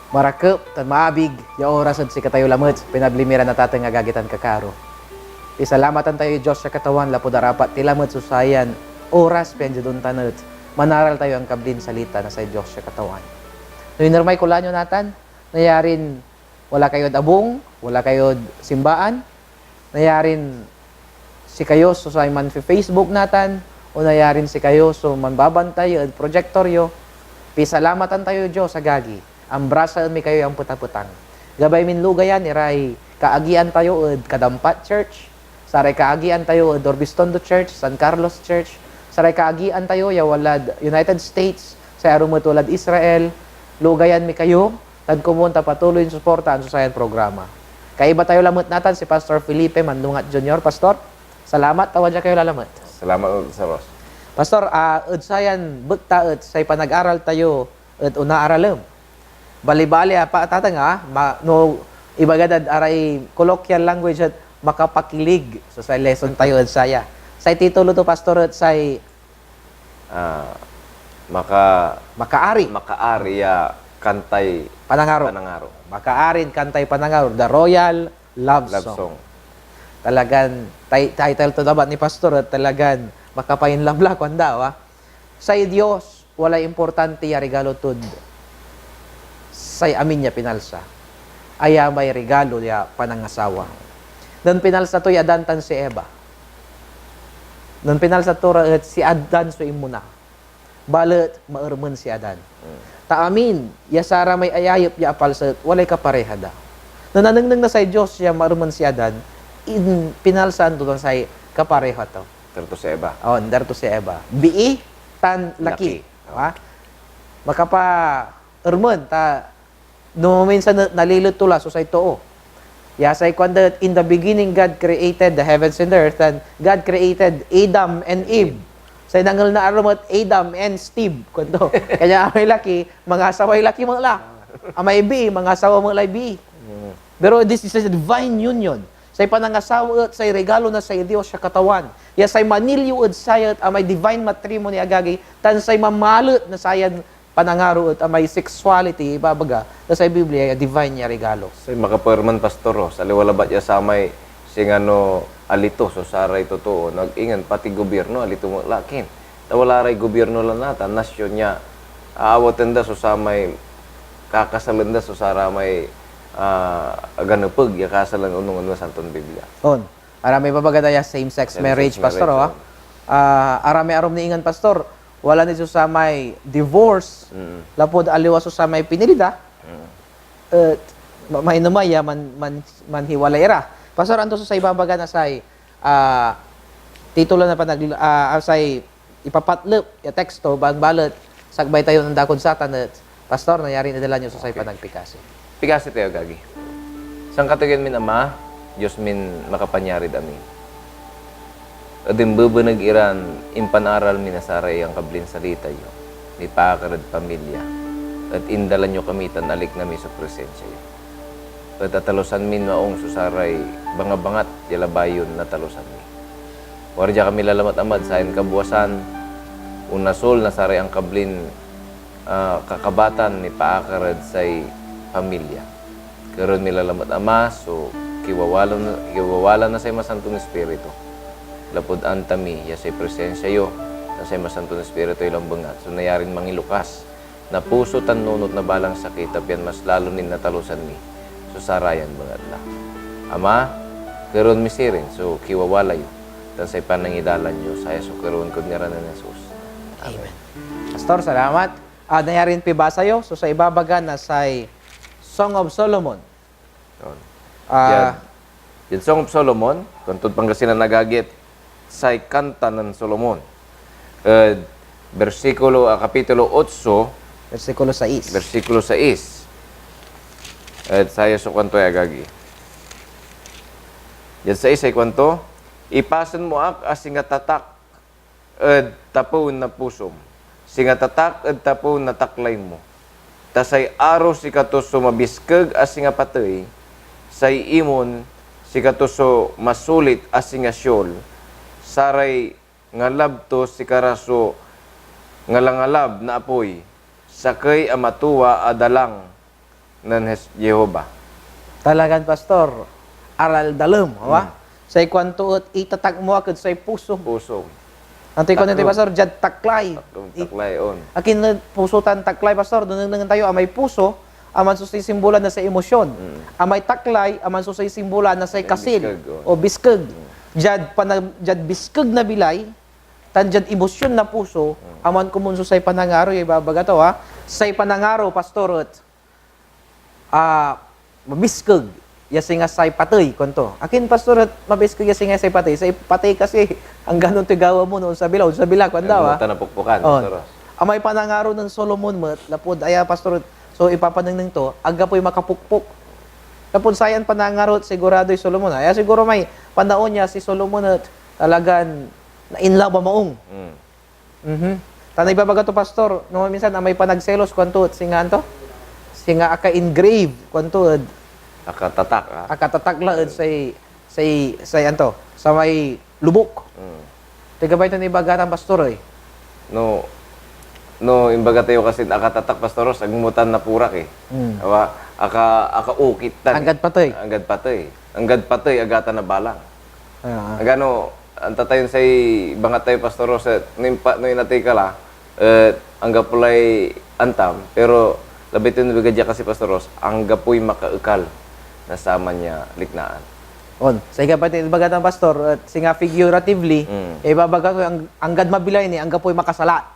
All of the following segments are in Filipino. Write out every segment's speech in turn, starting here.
Marakep, tan maabig, ya oras at si katayo lamot, pinaglimiran na tatang agagitan kakaro. Isalamatan tayo Diyos sa katawan, lapo darapat, tilamot susayan, oras penjo dun tanot. Manaral tayo ang kablin salita na sa Diyos sa katawan. Noong normal kulanyo natin, nayarin wala kayo abong, wala kayo simbaan, nayarin si kayo so sa man Facebook natin, o nayarin si kayo so manbabantay at projectoryo, pisalamatan tayo Diyos sa gagi. Ang brasa mi kayo ang putaputang. Gabay min lugayan, iray kaagian tayo at Kadampat Church, saray kaagian tayo at Orbistondo Church, San Carlos Church, saray kaagian tayo yawalad United States, sa arumutulad Israel, lugayan mi kayo, tad kumunta patuloy yung suporta ang susayan programa. Kaiba tayo lamot natin si Pastor Felipe Mandungat Jr. Pastor, salamat, tawad siya kayo lalamot. Salamat sa boss. Pastor, sayan, bukta say panag-aral tayo at unaaralam. Bali-bali, pa tatang no, ibagadad aray colloquial language at makapakilig. So sa lesson tayo at saya. Say titulo to, Pastor, at say makaari kantay panangaro. Makaarin kantay panangaro. The Royal Love Song. Talagan, title to dapat ni Pastor at talagan makapainlamla kwanda, Say Dios, wala importante ya regalo tud. Say amin niya pinalsa. Aya may regalo ya panangasawa. Doon pinalsa to yadantan si Eva. Doon pinalsa to si Adan so imuna. Balet maermen si Adan. Taamin, ya Sara may ayayop ya apalsat, walay kaparehada. Nananengneng na say Dios ya maermen si Adan, in pinalsaan to say kapareha to. Terto si Eva. Oh, derto si Eva. Bii tan laki. Makapa ermen ta no minsan nalilot tula so say too. Ya say kwanda in the beginning God created the heavens and the earth, and God created Adam and Eve. Say nangal na aromat Adam and Steve kwento. Kanya may laki, mga asaway laki mga la. Amay bi, mga asawa mga bi. Pero this is a divine union. Say panangasawa at say regalo na sa Dios sa katawan. Ya say manilyo at sayat amay divine matrimony agagi, tan say mamalot na sayan panangaro at amay sexuality ibabaga na sa Biblia divine niya regalo. Say makaperman pastoro, sa liwalabat ya sa may sing alito so saray totoo nag-ingan pati gobyerno alito mo lakin. Wala ray gobyerno lang nata nasyon niya aawatan da so sa may kakasalan da so sara may ganupag ya kasalan unong santon Biblia. On. Arami babaga daya same-sex marriage, pastor, arami arom ni ingan pastor. Wala ni sa may divorce. Lapod aliwa sa may pinilida. May namaya man hiwalay ra. Pastor, anto sa ibabaga na say titulo na say ipapatlop ya teksto bagbalot sagbay tayo ng dakon satan at pastor nayari na dala nyo sa say panagpikasi. Pikasi tayo gagi. Sang katugan min ama, Diyos min makapanyari dami. Adim bubanag iran impanaral minasaray ang kablin salita yo. Ni pakarad pamilya. At indalan nyo kamitan alik nami sa presensya yo. At atalusan min maong susaray bangabangat yalabayon na talusan mi. Warja kami lalamat amad sa kabuwasan. Unasol na saray ang kablin kakabatan ni pakarad say pamilya. Karon mi lalamat ama so kiwawala na say masantong espiritu. Lapod antami ya say presensya yo na say masantong espiritu ilang bangat. So nayarin mangilukas na puso tan nunot na balang sakit apyan mas lalo nin natalusan mi. So sarayan bangat la. Ama, karon mi sirin so kiwawala yo. Tan say panangidalan yo saya so karon kun ngaran ni Jesus. Amen. Pastor, salamat. Nayarin pibasa yo so sa ibabaga na say Song of Solomon. Yung Song of Solomon, kung Pangasinan nagagit, say kanta ng Solomon. Kapitulo 8, Versikulo 6. versikulo 6. At saya so kwanto ay agagi. Yan sa isay kwanto, ipasan mo ak asinga tatak at tapon na pusom. Singa tatak at tapon na taklay mo. Tasay aro si katuso mabiskag asinga patay, say imon si katuso masulit asinga syol, saray ngalab to si karaso ngalangalab na apoy, sakay amatuwa adalang nan Jehovah. Talagan, pastor. Aral dalam, awa? Say kwanto at itatak mo akad say puso. Puso. Antay ko nito, Taklom. pastor, jad taklay. Taklay on. Akin na pusutan taklay, pastor. Doon tayo, amay puso, aman susay simbolan na sa emosyon. Amay taklay, aman susay simbolan na sa kasil. biskag, O biskag. Jad biskag na bilay, tan jad emosyon na puso, aman kumunso say panangaro, ibabaga to, ha? Say panangaro, pastor, at mabiskag. Yasi nga say patay, konto. Akin, pastor, at mabiskag yasi nga say patay. Say patay kasi, ang ganun tigawa mo noon sa bilaw. Sa bilak, wanda, ha? Ang napukpukan. Oh. Pastor. Amay panangaro ng Solomon mat, lapod aya pastor. So ipapanang to, aga po'y makapukpok. Lapod sayan panangaro sigurado yung Solomon. Aya siguro may panaon niya si Solomon at talagan na in love maong. Tanay babaga to pastor, no minsan amay panagselos kwanto at singa to. Singa aka engrave kwanto at Nakatatak, ha? akatatagla at say anto sa may lubok. Tiga ba ito ni bagatan pastor eh? No, imbaga tayo kasi nakatatak, pastoros, agmutan na purak eh. Awa, aka ukitan. Anggad patoy. Anggad patoy. Anggad patoy, agata na balang. Agano, anta tayo sa bangat tayo, pastoros, no inatay ka la, angga pulay antam, pero labit yun nabigadya kasi, pastoros, angga po'y makaukal na sama niya liknaan. On, sa ikapatid bagatan pastor, at singa figuratively, ibabaga ko anggad mabilay ni, angga po'y makasalat.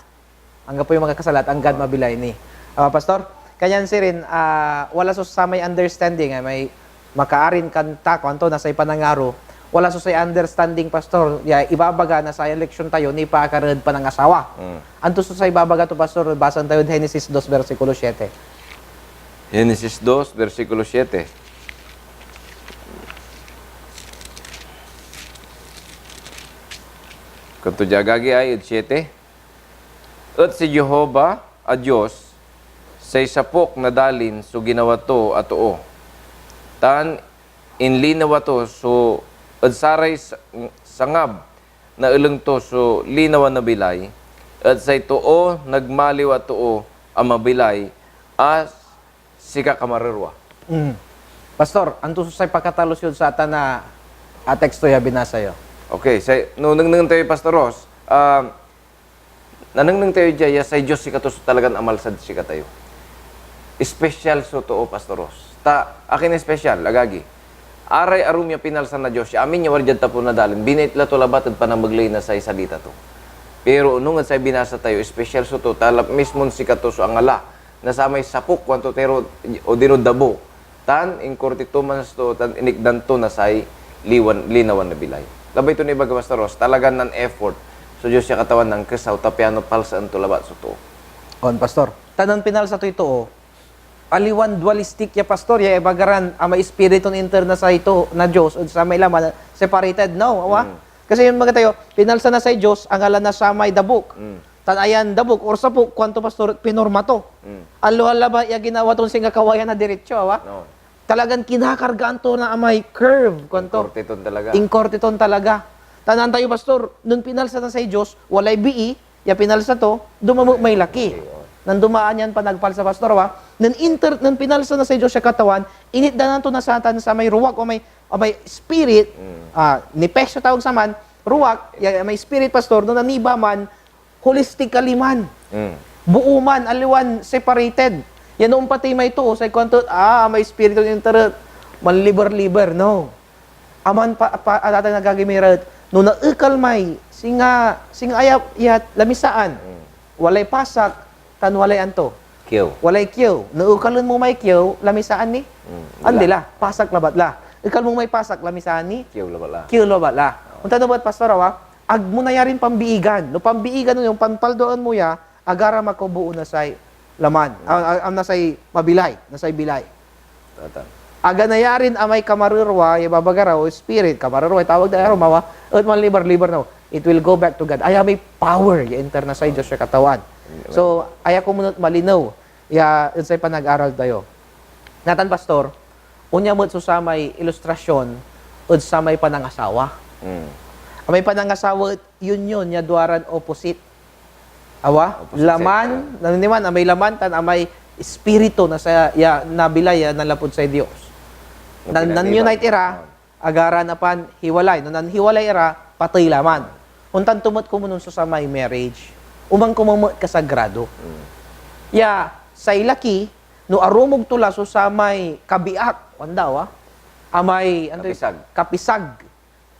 Angga po'y makasalat, anggad mabilay ni. Pastor, kanyan si rin, wala so sa may understanding, may makaarin kanta, kwanto, nasa ipanangaro, wala so sa understanding, pastor, ibabaga na sa election tayo, ni pakarad pa ng asawa. Anto so sa ibabaga to, pastor, basan tayo Genesis 2, versikulo 7. Genesis 2, versikulo 7. Kanto jagagi ay 7. At si Jehovah, a Diyos, say sapok na dalin so ginawa to at oo. Tan inlinawa to so adsaray sangab na ilang to so linawan na bilay. At say too nagmaliw at too ang mabilay as sika kamarerwa. Pastor, anto so sa pagkatalos yun sa ata na teksto ya binasa yo. Okay, say no nang tayo pastoros, nanang tayo jaya say Dios si katos talagang amal sad si katayo. Special so to pastoros. Ta akin special agagi. Aray arumya pinalsan na Dios. Amin nya warjad ta po na dalin. Binit la to labatad pa na maglay na say salita to. Pero nung say binasa tayo special so to talap mismon si katos ang ala na sa may sapok kwanto tero o dinodabo. Tan inkortito man to tan inikdan to na say linawan na bilay. Labay ito ni Baga Pastoros, talagang nan effort. So Diyos siya katawan ng kesaw, tapiano palsaan to labat so to. On, pastor. Tanan pinal sa ito, aliwan dualistic ya pastor, ya bagaran, ama espiriton interna sa ito na Diyos, o sa may laman, separated, no, awa? Kasi yung mga tayo, pinalsa na sa Diyos, ang ala na sa may dabok. Tanayan dabok, or sapok, kwanto pastor, pinorma to. Alo-hala ba, ya ginawa tong singa kawayan na diretsyo, awa? No. Talagang kinakargaan to na amay curve, kwanto. Kortiton talaga. Inkortiton talaga. Tanan tayo, pastor, nung pinalsa na sa Diyos, walay bii, ya pinalsa to, dumamo may laki. Nang dumaan yan pa nagpalsa, pastor, wa? Nang pinalsa na sa Diyos siya katawan, init na to na satan sa may ruwak o may spirit, ni Pesha tawag sa man, ruwak, ya, may spirit, pastor, nung naniba man, holistically man. Buo man, aliwan, separated. Yan noong pati may ito, sa kwanto, may spiritual interest, manliber-liber, no. Aman atatang nagagimirat, no naikal may, singa ayap, yat, lamisaan, walay pasak, tan walay anto. Kiyo. Walay kiyo. Naukalon mo may kiyo, lamisaan ni? Andila, pasak labat la. Ikal mo may pasak, lamisaan ni? Kiyo labala. Kiyo labat la. Unta na ba't, pastor, ag mo na yarin pambiigan. No pambiigan yung pampaldoan mo ya, agara makubuo na say laman. Am nasay mabilay, nasay bilay. Tatan. Aga na yarin amay kamarurwa, ibabagara o spirit, kamarurwa, tawag na araw, mawa, at man liber na. It will go back to God. Ay, may power, yung interna sa Diyos sa katawan. So, ay ako munot malinaw, sa panag-aral tayo. Natan, pastor, unya mo sa may ilustrasyon, o sa may panangasawa. May panangasawa, yun, niya duwaran opposite. Awa, Opposite laman, naniniman, amay laman, tan amay espiritu na sa nabilay nalapod sa Dios. Nan-unite ira, agaran apan hiwalay. No nanhiwalay ira, patay laman. Untan tumot ko mo nun sa may marriage. Umang kumamot ka sagrado. Sa ilaki, no arumog tula so sa may kabiak, wandaw amay, kapisag.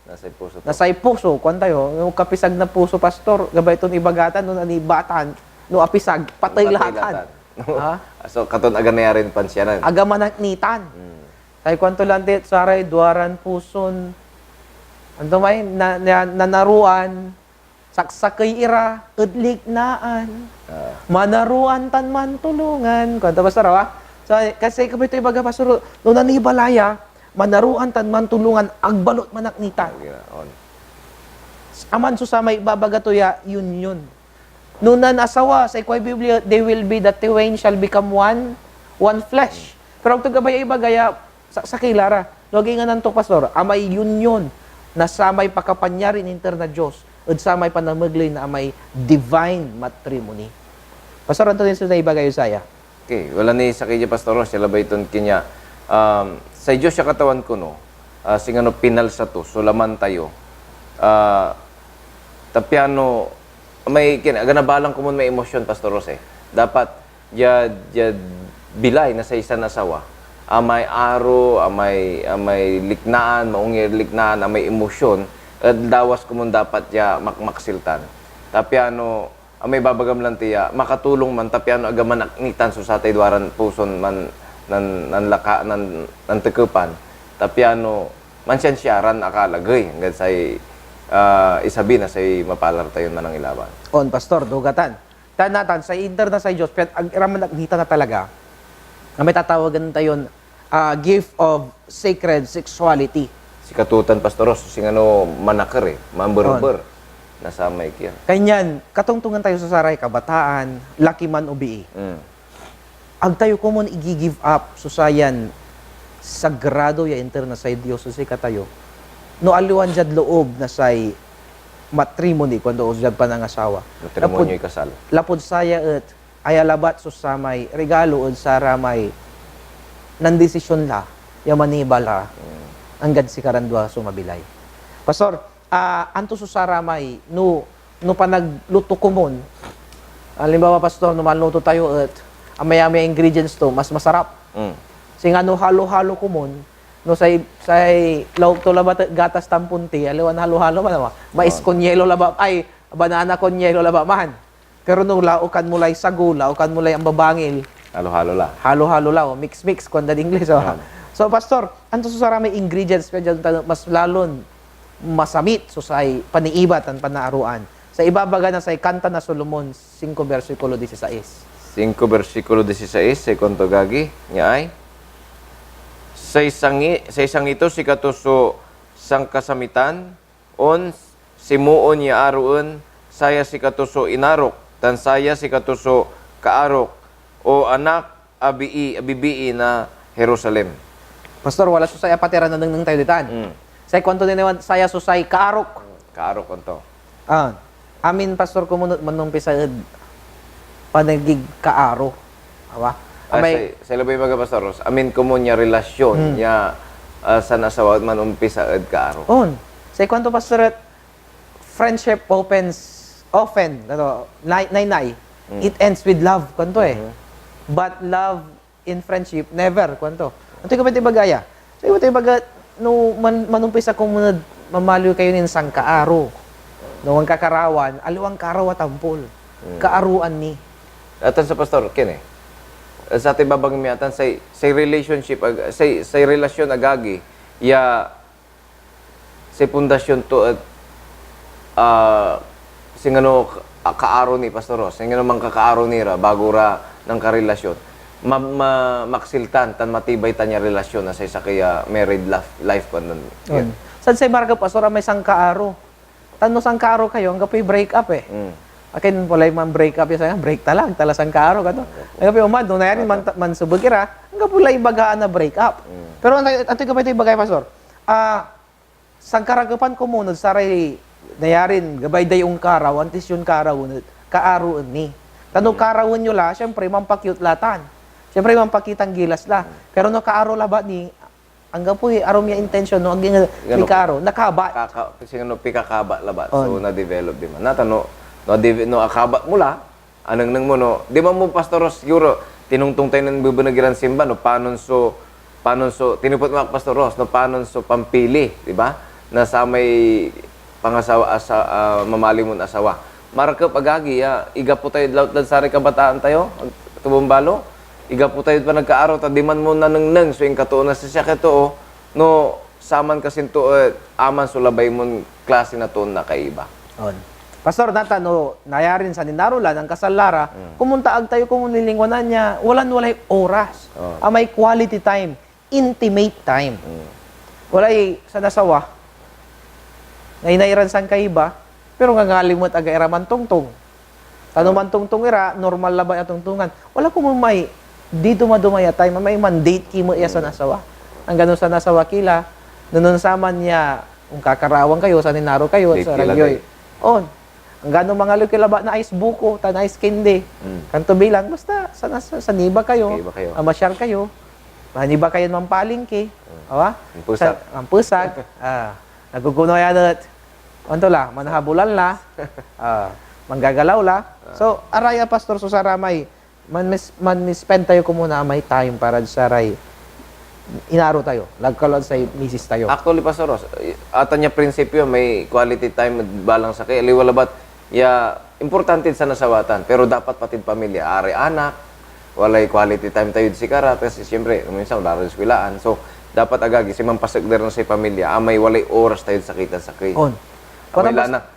Nasay puso, tayo, yung kapisag na puso, pastor, gabay itong ibagatan, no nanibatan, no apisag, patay lahatan. So, katon aga na rin pansyanan. Aga manaknitan. Tay kwanto lang dit, saray, duaran puson, ano may, nanaruan, saksakay ira, udlik naan, manaruan tan man tulungan. Kwanto ba saraw, so, kasi kapag ito ibaga pastor, no nanibalaya, manaruan tan man tulungan, agbalot manaknitan. Aman susamay babagatoya, yun. Nunan asawa, sa ikway Biblia, they will be, the twain shall become one flesh. Pero ang tagabay ibagaya, sa kilara, lagi nga nanto pastor, amay union, na samay pakapanyarin inter na Diyos, at samay panamaglay na amay divine matrimony. Pastor, anto din sa ibagay saya. Okay, wala ni sa kanya pastor, sila ba iton kanya, sa Diyos siya katawan ko, no, singano pinal sa to, sulaman tayo, tapiano, may ganabalang ko mo may emosyon, Pastor Jose. Dapat, bilay na sa isa na asawa, amay aro, amay liknaan, maungir liknaan, amay emosyon, at dawas ko mo dapat maksiltan. Tapiano, amay babagam lang tiya, makatulong man, tapiano agaman naknitan so sa taydwaran puson man, nan tekupan. Tapiano, mansyansyaran akalagay, hanggang sa'y, isabi na sa'y mapalar tayo man ang ilaban. On, pastor, dugatan. Tanatan, sa inter na sa Diyos, ang iraman nagnita na talaga, na may tatawagan tayo, gift of sacred sexuality. Si katutan, Pastoros, singano manakar mamberber, nasa may kiyan. Kanyan, katungtungan tayo sa saray, kabataan, laki man ubii. Ag tayo ko mo i-give up, susayan, sagrado ya inter na sa Diyos, susay ka tayo, no aliwan jad loob na say matrimony kuando jad pa ng asawa. Matrimonyo kasal. Lapod saya et ayalabat so samay regalo ud sara may nan desisyon la ya manibala anggad si karandwa sumabilay. Pastor, anto so sara may no panagluto kumon. Halimbawa pastor, no manluto tayo et amay ingredients to mas masarap. Sing ano halo-halo kumon no say lauk to labat gatas tampunti aliwan halo-halo man mais con yelo laba ay banana con yelo laba man pero no laukan mo lay sago laukan mo lay ang babangil halo-halo la mix kon da English so pastor anto susara may ingredients medyo mas lalon masamit so say paniibat ang panaaruan sa ibabaga na say kanta na Solomon 5 versikulo 16 versikulo 16 say konto gagi nya ay sa isang ito si katuso sang kasamitan on simuon ya aruon saya si katuso inarok tan saya si katuso kaarok o anak abibii na Jerusalem. Pastor, wala susay apatera na nang tayo ditan. Say kwanto din naman saya susay kaarok. Kaarok konto. Amin pastor ko manong pisad panagig kaaro. Awa. Sa labay mga pastoros, amin ko mo niya relasyon niya sa nasawa man umpisa ed kaaro. Say kwanto pastor, friendship opens often, nay. It ends with love, kwanto But love in friendship, never, kwanto. Anto ka ba bagaya? So, ito baga, no, manumpisa kung mamaliw kayo nin sang kaaro. No, ang kakarawan, aliwang karaw at ampul. Kaaruan ni. Atan sa pastor, kine? Sa ating babang miyatan, say relationship, say relasyon agagi, say pundasyon to, singano kaaro ni pastoros, singano mang kakaaro nira, bago ra ng karelasyon, maksiltan, tan matibay tanya relasyon na say sa kaya married life pa nun. San say marga pastor, may sang kaaro. Tanong sang kaaro kayo, hanggang po break up akin pala yung break up yung break talang talasang kaaro ka to. Hanggang po umad, nung nayarin man subag kira, hanggang po lang ibagaan na break up. Pero ato ka pa ito ibagay, pastor? Sang karagapan ko muna, saray nayarin, gabay day yung karaw, antis yung karaw, kaaro ni. Tanong karawon nyo la, syempre, mampakyut latan. Siyempre, mampakitang gilas la. Pero no kaaro la ba ni, hanggang po arom yung intention, no, hanggang ni kaaro, nakaba. Kasi ano, pikakaba labat. So, na-develop di man. Natano, no, akaba mula, anang nang mo, no, di man mo, Pastoros, siguro, tinungtong tayo ng bubanagiran simba, no, panon so, tinupot mo, Pastoros, no, panon so, pampili, di ba? Na sa may pangasawa, mamali mo na asawa. Marakap agagi, iga po tayo, laut sari kabataan tayo, tubumbalo, iga po tayo pa nagkaaraw, tadiman mo na nang so yung katuon na siya kato, no, saman kasi to, aman sulabay mo klase na to na kaiba. On. Pastor, natano, nayarin sa ninarulan, ang kasalara, kumunta ag tayo kung nilingwanan niya, walay oras. May quality time, intimate time. Walay sa nasawa, ngayon san kaiba, pero nga ngalimot aga ira man tungtong. Tano man tungtong ira, normal la ba yung tungtungan? Wala ko mo may, dito madumaya time, may mandate kimo iya sa nasawa. Ang ganun sa nasawa kila, nun saman niya, kung kakarawang kayo, sa ninaro kayo, Date sa kila ragyoy. On. Ang ganun mga lukilaba na ice buko, ta na ice candy. Kanto bilang, basta sa niba kayo, Niba kayo. masyar kayo, maniba kayo ng palingki. Awa? Ang pusak. Ang pusak. Naguguno yan at, ano la, manhabulan la, manggagalaw la. So, araya pastor, so saramay, man-spend tayo ko muna may time para sa ray. Inaro tayo, lagkalon sa misis tayo. Actually, Pastoros, ata niya prinsipyo, may quality time balang sa kay aliwalabat, importante sa nasawatan, pero dapat patid pamilya, ari anak, walay quality time tayo si kara, kasi siyempre, minsan wala rin eskwelaan. So, dapat agagi, si mampasagder na sa pamilya, may walay oras tayo sakitan sa kay. On.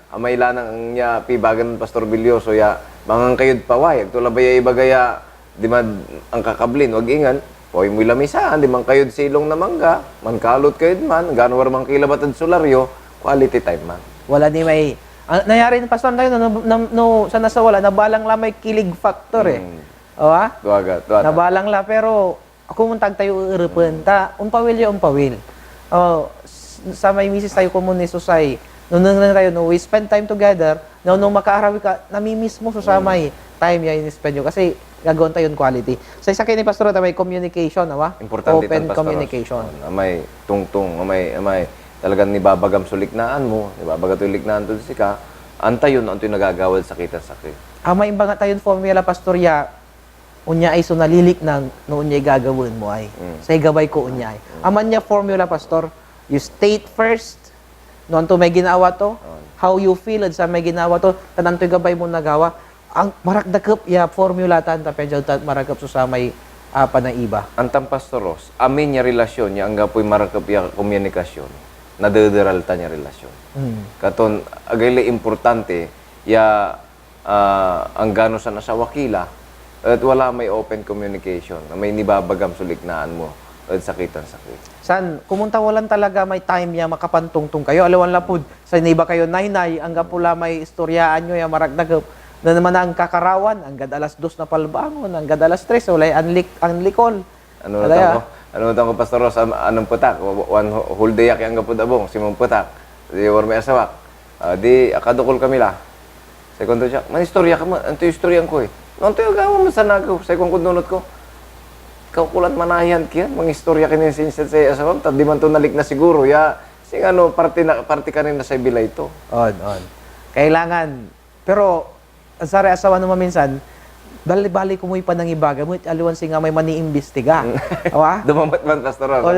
Amay lanang ang niya pibagan Pastor Bilyoso, mangang kayod paway, tulabay ibagaya, di man ang kakablin, wag ingan, poy mo lamisaan, di man kayod silong na mangga, man kalot kayod man, ganwar man kilabatad solaryo, quality time man. Wala ni may, nangyari ni pastor tayo, no, sa nasa wala, nabalang la may kilig factor eh. Owa? Tuwaga. Nabalang la, pero ako muntag tayo urupan, umpawil. Sa may misis tayo kumun ni Susay, nung tayo, no, we spend time together, nung makaarawi ka, namimiss mo sa may time yan in-spend nyo. Kasi gagawin tayo yung quality. Sa isa kayo ni Pastor, may communication, awa? Importante Open tan, Pastoros. communication. Amay tungtung, amay talagang nibabagam suliknaan mo, nibabagat suliknaan to si ka, antayon ang nagagawad sakitan sakit. May iba nga tayong formula, Pastorya, unya ay so nalilik na noon niya gagawin mo ay. Sa gabay ko unya ay. Aman niya formula, Pastor, you state first, noon to may ginawa to, how you feel at sa may ginawa to, tanan to gabay mo nagawa, ang marakdakap ya formula tan tapedyo tat marakap so sa may panaiba. Antang Pastoros, amin niya relasyon niya, ang gapoy marakap ya komunikasyon, nadederal ta niya relasyon. Katon, agay importante, ang gano sa nasawakila, at wala may open communication, na may nibabagam suliknaan mo, at sakitan sakit. San, kumunta walan talaga may time ya makapantungtong kayo. Alawan lapud, sa iba kayo nahinay, ang gapula may istoryaan nyo ya maragdagap, na naman ang kakarawan, ang alas 2 na palbangon, ang alas 3, walay anlikol. Ano ko, Pastoros, anong putak? One whole day aki ang gapud abong, simong putak. Di war may asawak. Di akadukol kami la. Segundo siya, man istorya ka man, anto yung istoryan ko eh. Anto yung gawa man sa nagaw, sa ikong kundunot ko. Kaukulat manahiyan kaya, mga istorya kinin sinset sa asawam, tad di man to nalik na siguro, sing party ka rin na sa bilay ito. On. Kailangan, pero, sari asawa naman minsan, bali ko mo ipanangibaga mo, aliwan singa may maniimbestiga. Awa? Dumamat man, Pastor. O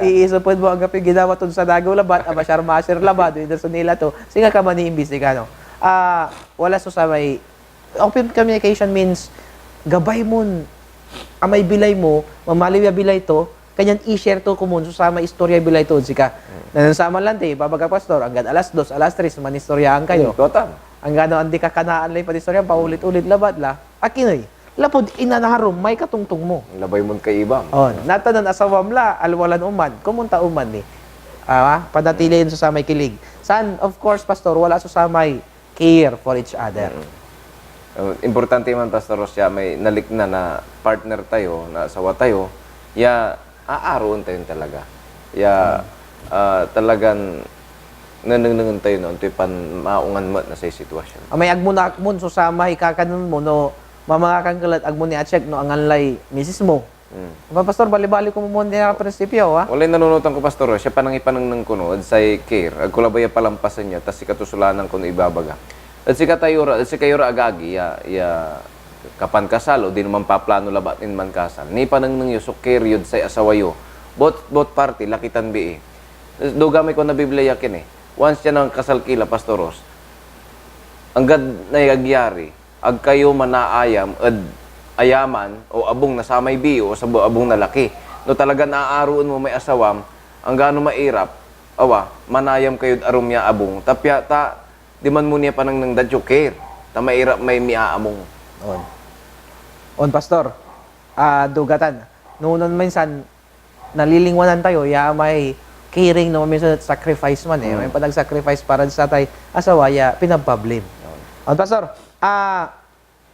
iisupod mo ang gapi ginawa to sa Dagaw labat, masyar labat, doon sa nila to, singa ka maniimbestiga, no? Wala so sa may, open communication means, gabay mo, amay bilay mo, mamaliw ya bilay to, kanyan i-share to kumun, so sama istorya bilay to, sika. Nanasama lang te, babaga Pastor, hanggang alas 2, alas 3, manistoryahan kayo. Totam. Ang gano'n, hindi ka kanaan lang panistorya, paulit-ulit labat la. Akinoy, lapod inanaharom, may katungtong mo. Labay mo kay ibam. Natanan asawam la, alwalan uman, kumunta uman ni. Padatilin sa samay kilig. San, of course, Pastor, wala sa samay care for each other. Importante man, Pastor Ross, may nalik na partner tayo, na asawa tayo, aaroon tayo talaga. Talagang nanangangan tayo na untoy pan maungan mo na sa sitwasyon. May agmun so samay kakanon mo, no, mamanga kang kalat ag mo ni check no ang anlay misis mo. Ba pastor bali-bali ko mo niya prinsipyo ha. Walay nanunutan ko, Pastor. Siya panang ipanang ng kuno, at sa care, ag kulabaya palampasan niya, tas si katusulanan kuno ibabaga. At si kayura agagi, ya kapan kasal, o di naman paplano labatin man kasal. Ni panang nang yusok care yun sa asawayo. Both party, lakitan bi do gamay ko na Biblia yakin Once siya nang kasal kila, Pastoros, anggad na yagyari, ag kayo manaayam, ayaman o abong na sa may biyo o sa abong na laki. No talaga naaaroon mo may asawam, ang gaano mairap, manayam kayo arumya abong. Tapya ta, di man mo niya panang nang dadyo care. Ta mairap may miaamong. On pastor, dugatan. Noon minsan, nalilingwanan tayo, may caring no minsan sacrifice man May panag-sacrifice para sa tay asawa, pinabablim. On pastor,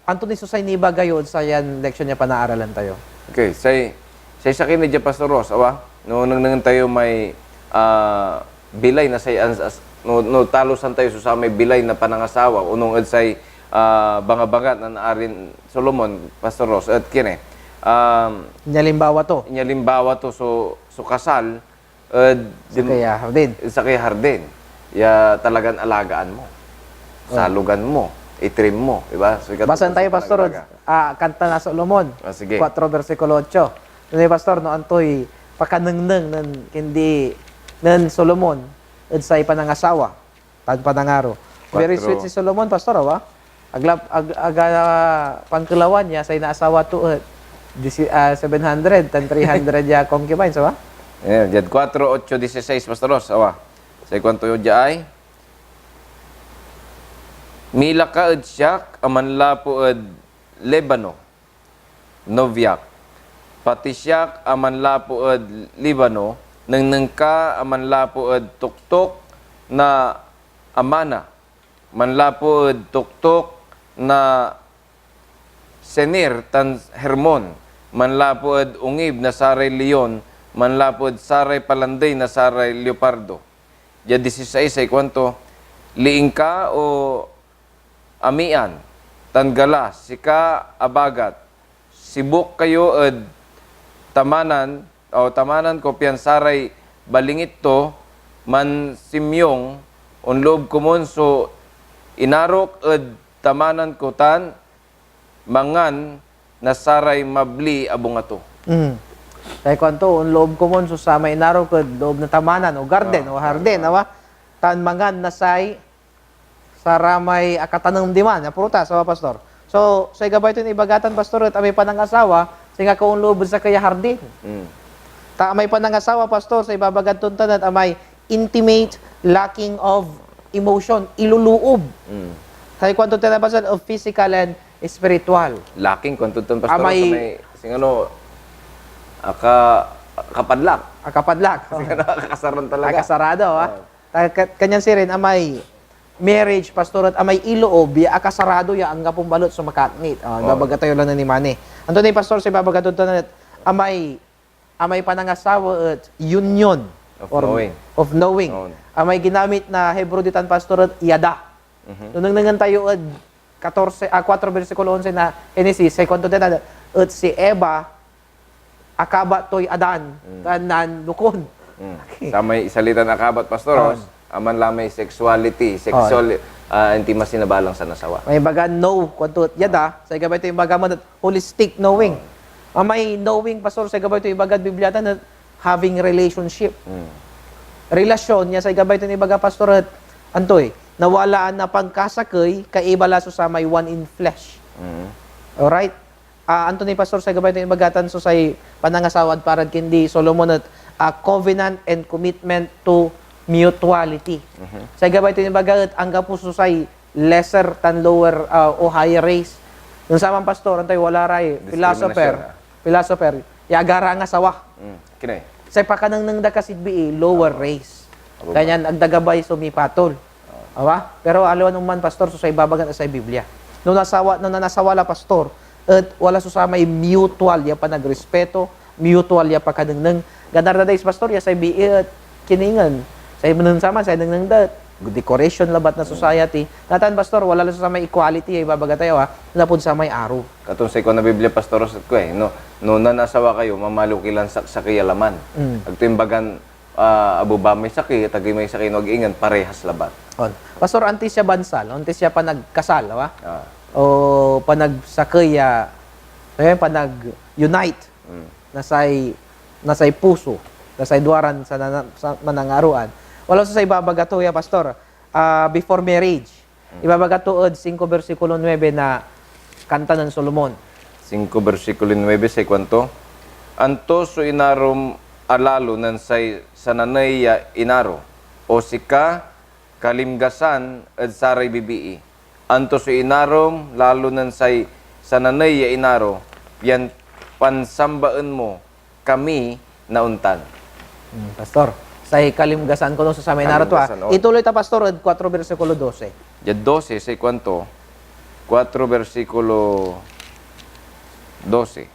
Anto ni susay ni bagayod sa yan leksyon niya panaaralan tayo. Okay, say sa kini dya, Pastor Ross, no nang tayo may bilay na say no talusan tayo sa may bilay na panangasawa unong ed say bangabangat na naarin Solomon, Pastor Ross, at kini Inyalimbawa to. So kasal Sa kaya hardin. Ya talagang alagaan mo. Salugan mo, itrim mo, di ba? So, Basan tayo, Pastor. Kanta na Solomon. Sige. 4 versikulo 8. Doon Pastor, no, antoy, pakanengneng nan hindi nan Solomon, at sa panangasawa, tan panangaro. Very sweet si Solomon, Pastor, pangkalawan niya, sa inaasawa to, 700, tan 300 ya concubines, Yeah, jad 4:8-16, Pastor Ross, Sa kwanto yun ay, mila ka ed siyak, aman lapo ed Lebano, Novyak. Pati siyak, aman lapo ed Libano, nang ka, aman lapo ed tuktok na amana. Man lapo ed tuktok na Senir tan Hermon. Man lapo ed ungib na saray leon, man lapo ed saray palanday na saray leopardo. Diya 16 ay kwanto, liing ka o amian, tangala, sika abagat, sibuk kayo ed tamanan ko piansaray balingit to, man simyong, unlob kumon so inarok ed tamanan ko tan, mangan nasaray mabli abong ato. Kaya kwanto, unlob ko mon so sa may inarok ed loob na tamanan o garden o hardin, tan mangan nasay saramay akatanong diman na prutas, Pastor. So, sa gabay ito ibagatan, Pastor, at amay panangasawa, singa kaong lubod sa kaya hardin. Ta amay panangasawa, Pastor, sa ibabagat tuntan at amay intimate, lacking of emotion, iluluob. Sa kwanto tinabasan of physical and spiritual. Lacking, kwanto Pastor, Amay, kapadlak. Kapadlak. Kakasaran talaga. Akasarado, Kanyan si rin, amay marriage, Pastor, at amay iloob, akasarado ya ang gapong balot sa makatnit. Babaga tayo lang na ni Mane. Anto na Pastor, sa babaga ito na amay panangasawa at union of knowing. Amay ginamit na Hebrew ditan, Pastor, at yada. Nung nangan tayo at 4 versikulo 11 na Genesis, second to at si Eva, akabat to'y adan, tanan lukon. Sa may isalitan akabat, Pastor, aman lamay sexual intimacy na balang sa nasawa. May baga know, kwanto yada, sa gabay ito yung baga mo, holistic knowing. May knowing, Pastor, sa gabay ito yung baga Biblia na having relationship. Relasyon niya sa gabay ito yung baga, Pastor, at antoy, nawalaan na pangkasakay, kaibala so sa may one in flesh. Alright? Anthony Pastor, sa gabay ito yung bagatan so sa panangasawad para kindi Solomon at covenant and commitment to mutuality. Sa gabay ito yung bagat, ang gapuso sa lesser than lower o higher race. Yung samang Pastor, antay wala ray, philosopher, yagara nga sawa. Kinay. Sa pakanang nang dakasidbi, lower race. Ganyan, agdagabay sumipatol. Pero alawan man, Pastor, so sa ibabagan sa Biblia. Nung nasawala, Pastor, at wala susama yung mutual, ya pa nagrespeto, mutual, ya pa kanang gandar na days, Pastor, ya sa biit, kiningan, sa ibang sama, sa nang dat. decoration labat na society. Natan, Pastor, wala lang sa may equality, ibabaga tayo, lapod sa may aro. Katong sa ikaw na Biblia, Pastor, sa ko no nanasawa kayo, mamalukilan sa kiyalaman. Agtimbagan, abo ba may sakit, tagay may sakit, ingan parehas labat. Pastor, antes siya bansal, antes siya panagkasal, Ah. o panagsakay, panag-unite, nasay puso, nasay duwaran sa manangaruan. Wala sa ibabagato, Pastor, before marriage. Ibabagatood 5 versikulo 9 na kanta ng Solomon. 5 versikulo 9 sa kwanto. Anto so inarom alalo nan say sananay inaro o sika kalimgasan at saray bibii. Anto so inarom lalo nan say sananay inaro yan pansambaan mo kami na untan. Pastor, sa kalimgasan ko nung sa may narito. Ituloy ta, Pastor, 4 versikulo 12. Yan 12 sa kwanto. 4 versikulo 12.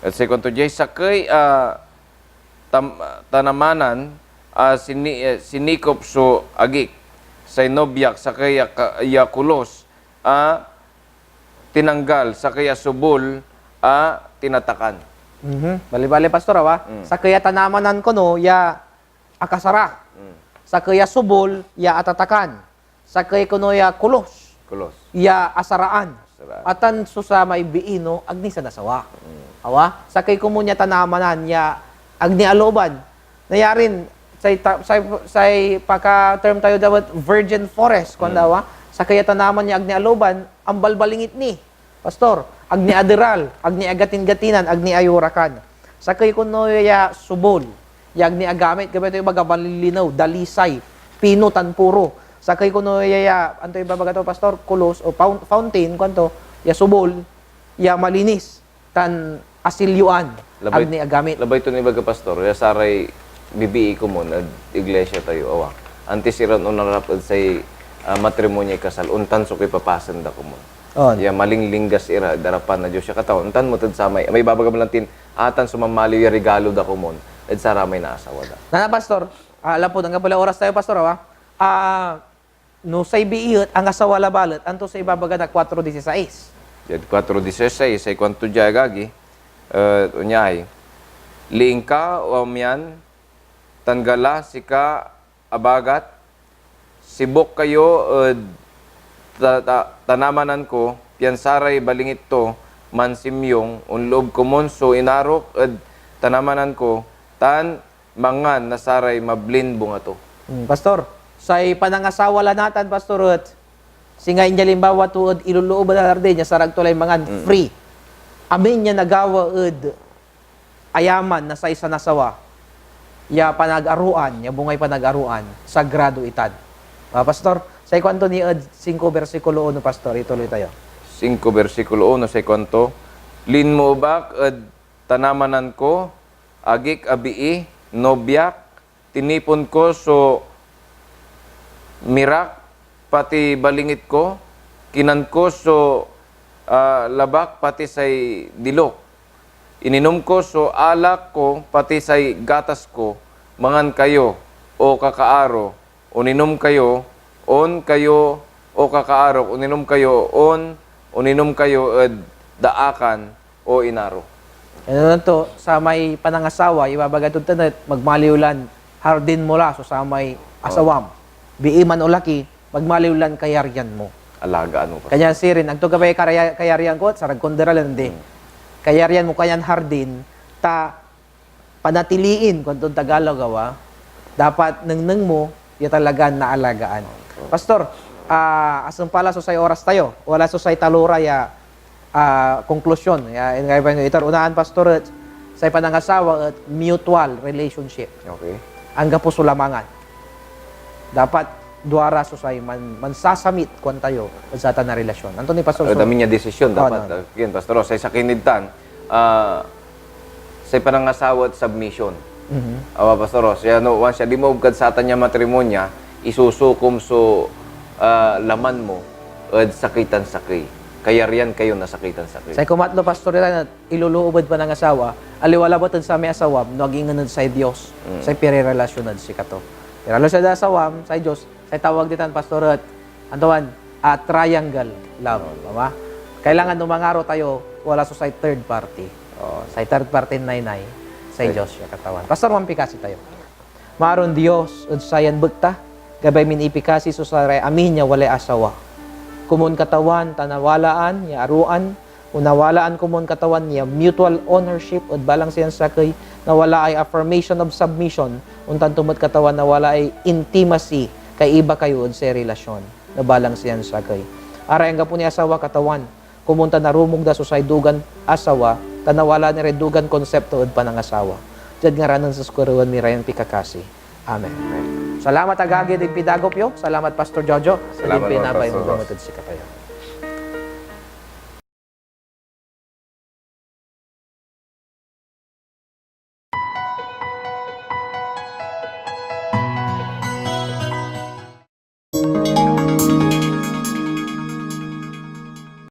At sa kwanto, jay sakay tanamanan sinikop so agik sa nobyak sa kaya kulos tinanggal sa kaya subol tinatakan. Bali-bali, Pastor, sa kaya tanamanan ko no, ya akasara. Sa kaya subol, ya atatakan. Sa kaya kuno ya kulos, ya asaraan. Atan susa may biino, agni sa nasawa. Awa? Sa kaya kumunya tanamanan, ya agni aloban. Nayarin, say paka-term tayo dapat virgin forest, kung dawa. Sa kaya tanaman niya agni aloban, ang balbalingit ni. Pastor, agni adiral, agni agatin-gatinan, agni ayurakan. Sa kay kuno ya subol, ya agni agamit, gabi ito yung magabalilinaw, dalisay, pino, tanpuro. Sa kay kuno ya, anto yung babaga to, Pastor, kulos, o fountain, kwanto, ya subol, ya malinis, tan asilyuan, agni agamit. Labay ito ni baga, Pastor, ya saray bibii ko mo, na iglesia tayo, awa. Antes iran unarap at say matrimonyo kasal, untan so kay papasan da ko mo. Ya maling linggas ira darapan na Dios siya kataon untan mo tad samay may babagam lang tin atan sumamaliw ya regalo da kumon ed saramay na asawa da. Na Pastor, alam po nga pala oras tayo, Pastor, no say biiyot ang asawa labalat anto sa ibabaga na 4:16. Yan 4:16 say kwanto diya gagi unyay liingka omyan tanggala sika abagat sibok kayo tanamanan ko, piansaray balingit to, mansimyong, unloob kumon, so inarok, tanamanan ko, tan mangan nasaray mablin bunga to. Pastor, say panangasawa la natan, Pastor, singay niya limbawa tuod, iluloob na larde niya, sarag tulay mangan, free. Amin niya nagawa, ayaman na sa isa nasawa, ya panag-aruan, ya bungay panag-aruan, sagrado itad. Pastor, sa kwanto ni 5 versikulo 1, Pastor, ituloy tayo. 5 versikulo 1 sa kwanto, lin mo bak tanamanan ko, agik abii, nobyak, tinipon ko so mirak, pati balingit ko, kinan ko so labak, pati say dilok. Ininom ko so alak ko, pati say gatas ko, mangan kayo o kakaaro, uninom kayo, on kayo o kakaarok, uninom kayo uninom kayo daakan o inaro. Ano na to, sa may panangasawa, ibabagatod tanet, magmaliulan, hardin mo la, so sa may asawam. Biiman o laki, magmaliulan kayaryan mo. Alagaan mo pa. Kanya sirin, ang tugabay kayaryan ko, sarag konderalan di. Kayaryan mo kanyan hardin, ta panatiliin, kung itong Tagalog dapat nang mo, yung talagang naalagaan. Pastor, asang pala so say oras tayo, wala so say talura ya konklusyon. Ya, itar unahan, Pastor, say panangasawa at mutual relationship. Okay. Ang gapusulamangan. Dapat duara so say mansasamit kung tayo sa na relasyon. Anto ni Pastor? Dami niya desisyon dapat. Yan, Pastor, say sa kinidtan, say panangasawa at submission. Awa, Pastor, siya once siya di mo kadsatan niya matrimonya, isusukom so laman mo at sakitan-sakay. Kaya riyan kayo nasakitan-sakay. Sa kumatlo, Pastor, iluluubad pa ng asawa, aliwala ba sa may asawa, naging sa Diyos, sa pire-relasyonan si kato. Iralo siya da asawam, sa Diyos, sa tawag ditan, pastorat, antawan, triangle love. Tama? Kailangan numangaro tayo, wala sa third party. Sa third party nainay, sa Diyos siya katawan. Pastor, mampikasi tayo. Maaron Diyos, ud sayan bukta, gabay min ipikasi so sa amin niya walay asawa. Kumun katawan, tanawalaan, niya aruan, unawalaan kumun katawan niya mutual ownership ud balang siyan sakay na wala ay affirmation of submission untan tumot katawan na wala ay intimacy kay iba kayo ud sa relasyon na balang siyan sakay. Ara ang gapo ni asawa katawan kumunta na rumog da susay dugan asawa tanawala ni redugan konsepto ud panangasawa. Jad nga ranon sa skuruan mi rayon pikakasi. Amen. Salamat agagi dig pidagop yo. Salamat Pastor Jojo. Salamat, Din pinabay Pastor mo Ross. gumatod si katayo.